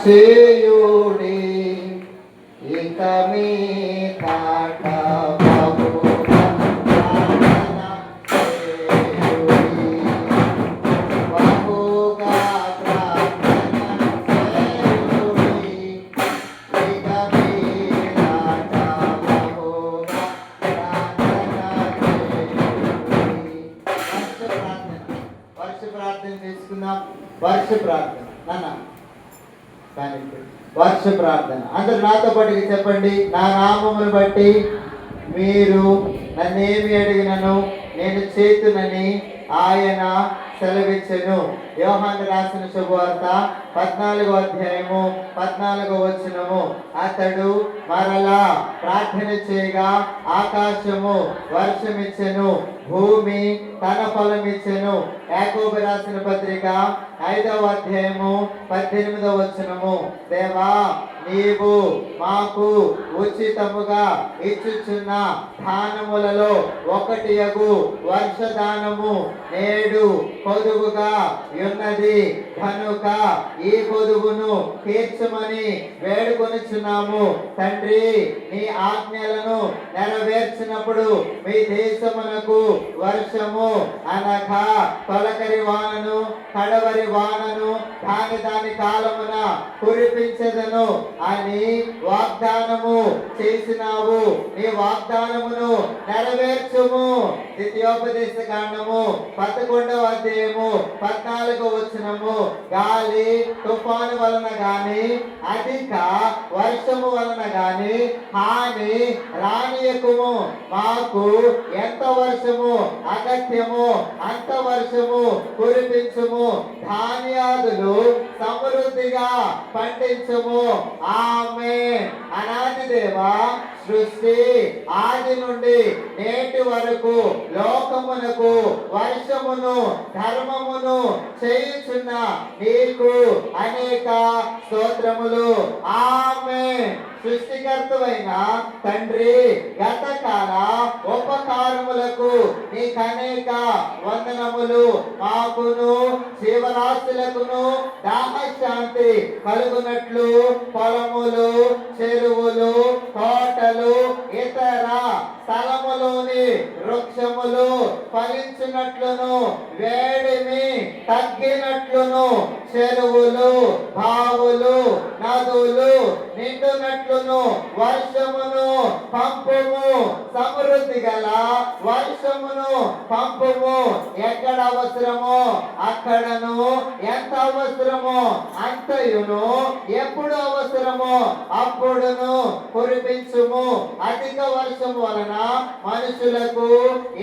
చేయుడి ఇక మీ తాట ప్రార్థన చేసుకుందాం. వర్ష ప్రార్థన నాన్న వర్ష ప్రార్థన అందరు నాతో పాటుగా చెప్పండి. నా నామమును బట్టి మీరు నన్నేమి అడిగినను నేను చేతునని ఆయన సెలవిచ్చెను. యోహాను రాసిన శుభవార్త 14వ అధ్యాయము 14వ వచనము. అతడు మరలా ప్రార్థన చేయగా ఆకాశము వర్షమిచ్చెను, భూమి తన ఫలమిచ్చెను. యాకోబు రాసిన పత్రిక 5వ అధ్యాయము 18వ వచనము. దేవా, నీవు మాకు ఉచితముగా ఇచ్చుచున్న దానములలో ఒకటి యగు వర్షదానము నేడు కొదువుగా ఉన్నది కనుక ఈ కొదువును తీర్చమని వేడుకొనుచున్నాము. తండ్రి, నీ ఆజ్ఞలను నెరవేర్చినప్పుడు మీ దేశమునకు వర్షము అనగా తొలకరి వానను కడవరి వానను దాని కాలమున కురిపించదను అని వాగ్దానము చేసినావు. నీ వాగ్దానమును నెరవేర్చుము. ద్వితీయోపదేశ కాండము 11వ అధ్యాయము 14వ వచనము. గాలి తుఫాను వలన గాని అధిక వర్షము వలన గాని హాని రానియకుము. మాకు ఎంత వర్షము అగత్యము అంత వర్షము కురిపించుము. ధాన్యాదులు సమృద్ధిగా పండించుము. ఆమేన్. అనాది దేవా, సృష్టి ఆది నుండి నేటి వరకు లోకమునకు వర్షమును ధర్మమును చేయుచున్న నీకు అనేక స్తోత్రములు. ఆమేన్. సృష్టికర్తవైన తండ్రి, గతకాల ఉపకారములకు నీకు అనేక వందనములు. మాకును జీవరాశులకును దాహశాంతి కలుగునట్లు పొలములు, చెరువులు, తోటలు, ఇతర స్థలములోని వృక్షములు ఫలించినట్లును, వేడిమి తగ్గినట్లును, చెరువులు, బావులు, నదులు నిండునట్లును వర్షమును పంపుము. సమృద్ధి గల వర్షమును పంపుము. ఎక్కడ అవసరమో అక్కడను, ఎంత అవసరమో అంతయును, ఎప్పుడు అవసరమో అప్పుడును కురిపించుము. అధిక వర్షము వలన మనుషులకు,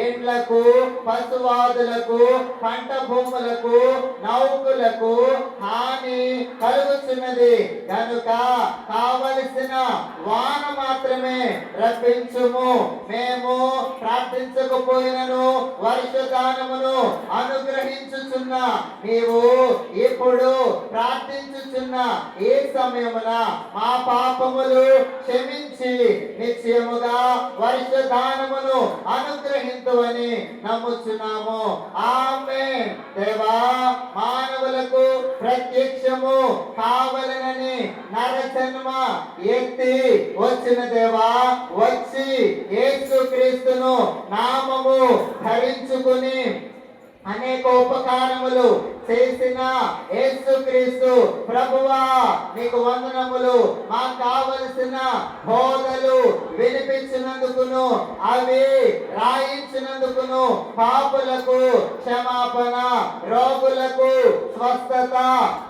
ఇండ్లకు, పశువాదులకు, పంట భూములకు, నౌకులకు హాని కలుగుతున్నది కనుక కావలసిన వాన మాత్రమే రప్పించుము. మేము ప్రార్థించకపోయినను వర్షదానమును అనుగ్రహించుచున్న నీవు ఇప్పుడు ప్రార్థించుచున్న ఈ సమయమున మా పాపములు క్షమించి నిశ్చయముగా వర్షదానమును అనుగ్రహింతువని నమ్ముచున్నాము. ఆమేన్. దేవా, మానవులకు ప్రత్యక్షము కావలనని నరజన్మ ఎత్తి వచ్చిన దేవా, వచ్చి యేసుక్రీస్తును నామము ధరించుకుని అనేక ఉపకారములు చేసిన యేసుక్రీస్తు ప్రభువా, నీకు వందనములు. మాకు కావలసిన బోధలు వినిపించినందుకును, అవి రాయించినందుకును, పాపులకు క్షమాపణ, రోగులకు స్వస్థత,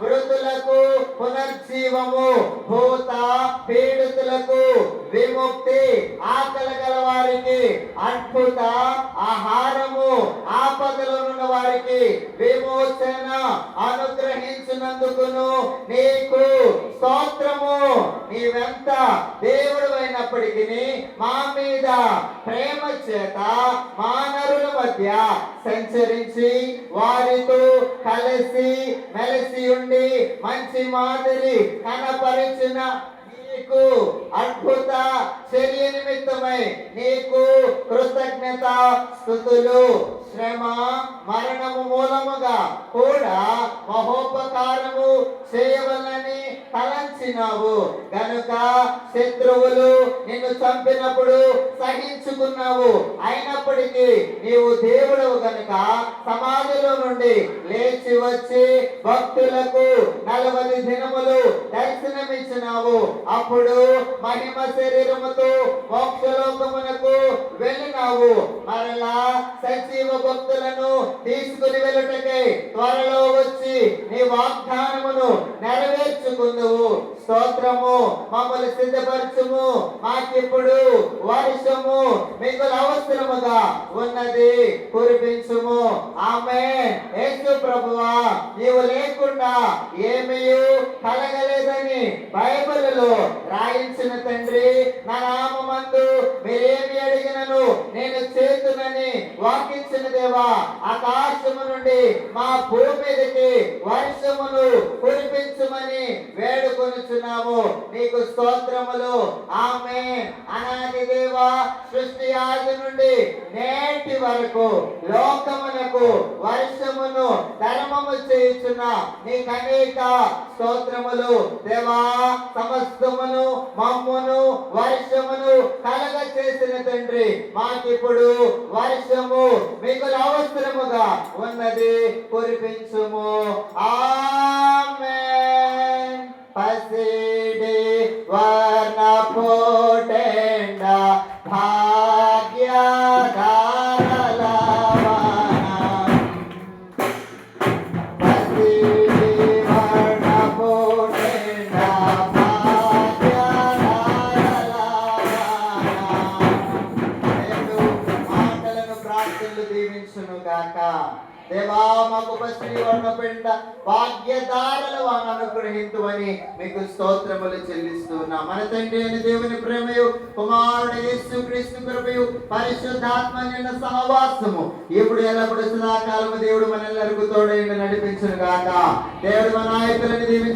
మృతులకు పునర్జీవము, భూత పీడితులకు విముక్తి, ఆకలి గల వారికి అద్భుత ఆహారము, ఆపదలో ఉన్న వారికి విమోచన అనుగ్రహించినందుకును నీకు స్తోత్రము. నీవెంత దేవుడు అయినప్పటికీ మా మీద ప్రేమ చేత మానవుల మధ్య సంచరించి వారితో కలిసి మెలిసి ఉండి మంచి మాదిరి కనపరిచిన నీకు అద్భుత చర్య నిమిత్తమై నీకు కృతజ్ఞత స్తుతులు. శ్రమ మరణము మూలముగా కూడా మహోపకారము చేయవలని సహించినావు గనుక శత్రువులు నిన్ను చంపినప్పుడు సహించుకున్నావు. అయినప్పటికీ నీవు దేవుడవు గనుక సమాధిలో నుండి లేచి వచ్చి భక్తులకు 40 దినములు దర్శనమిచ్చినావు. అప్పుడు మహిమ శరీరముతో మోక్షలోకమునకు వెళ్ళినావు. మరలా సజీవ భక్తులను తీసుకుని వెళ్ళుటకై త్వరలో వచ్చి నీ వాగ్దానమును నెరవేర్చుకుందువు. స్తోత్రము. మమ్మల్ని సిద్ధపరచుము. మాకిప్పుడు వర్షము మీకు అవసరముగా ఉన్నది, కురిపించుము. ఆమేన్. యేసు ప్రభువా, నీవు లేకుండా ఏమీ కలగలేదని బైబిల్లో రాయించిన తండ్రి, నా నామమందు మీరేమి అడిగినను నేను చేతునని వాకించిన దేవా, ఆకాశము నుండి మా భూమి మీదకి వర్షమును కురిపించమని వేడుకొనుచున్నాము. నీకు స్తోత్రములు. ఆమేన్. అనాది దేవా, సృష్టి ఆది నుండి నేటి వరకు లోకమునకు వర్షమును ధర్మము చేయుచున్న నీకు అనేక స్తోత్రములు దేవా. సమస్తమును మమ్మును వర్షమును కలగ చేసిన తండ్రి, మాకిప్పుడు వర్షము మీకు అవసరముగా ఉన్నది, కురిపించుము. ఆమేన్. పసిడి వర్ణ పోటెండ దేవా, మాకు శ్రీవర్ణపిండ భాగ్యదారుల వాను అనుగ్రహింతువని మీకు స్తోత్రములు చెల్లిస్తున్నా. మన తండ్రి అయిన దేవుని ప్రేమయు, కుమారుడు యేసుక్రీస్తు కృపయు, పరిశుద్ధాత్మ నిన్న సహవాసము ఇప్పుడు ఎల్లప్పుడు సదాకాలము దేవుడు మనల్ని తోడైండి నడిపించును గాక. దేవుడు మన నాయకులను దీవించు.